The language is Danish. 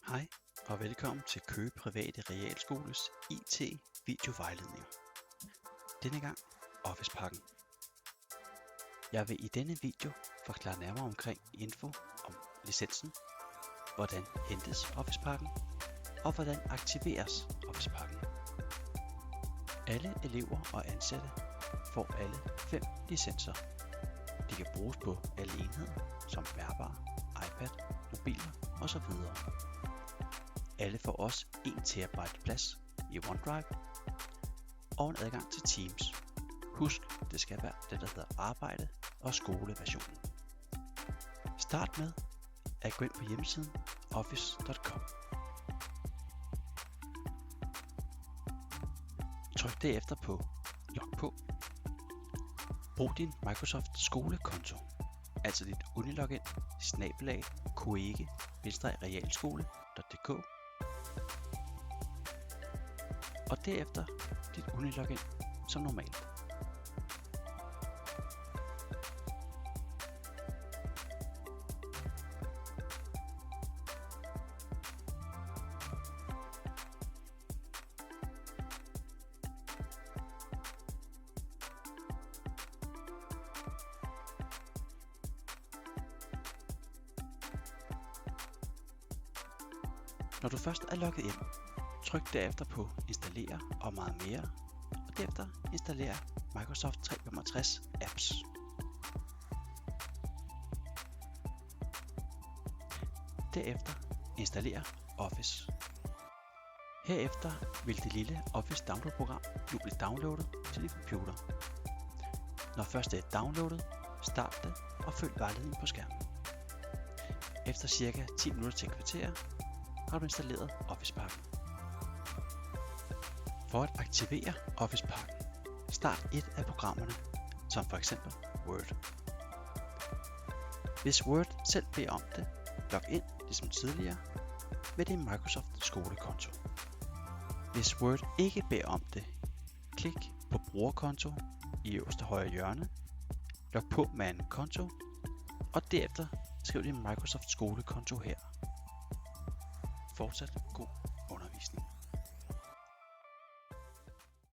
Hej og velkommen til Køge Private Realskoles IT videovejledninger. Denne gang Office-pakken. Jeg vil i denne video forklare nærmere omkring info om licensen, hvordan hentes Office-pakken og hvordan aktiveres Office-pakken. Alle elever og ansatte får alle 5 licenser. De kan bruges på alle enheder som bærbar, iPad, mobiler osv. Alle får også 1 TB plads i OneDrive og en adgang til Teams. Husk, det skal være det, der hedder arbejde- og skoleversionen. Start med at gå ind på hjemmesiden office.com. Tryk derefter på log på. Brug din Microsoft skolekonto, altså dit unilogin @koege-realskole.dk og derefter dit unilogin som normalt. Når du først er logget ind, tryk derefter på installere og meget mere, og derefter installere Microsoft 365 apps. Derefter installere Office. Herefter vil det lille Office download-program nu blive downloadet til din computer. Når først det er downloadet, start det og følg vejledningen på skærmen. Efter ca. 10 minutter til et kvarter har du installeret Office-pakken. For at aktivere Office-pakken, start et af programmerne, som for eksempel Word. Hvis Word selv beder om det, log ind ligesom tidligere med din Microsoft skolekonto. Hvis Word ikke beder om det, klik på brugerkonto i øverste højre hjørne, log på med en konto, og derefter skriv din Microsoft skolekonto her. Fortsat god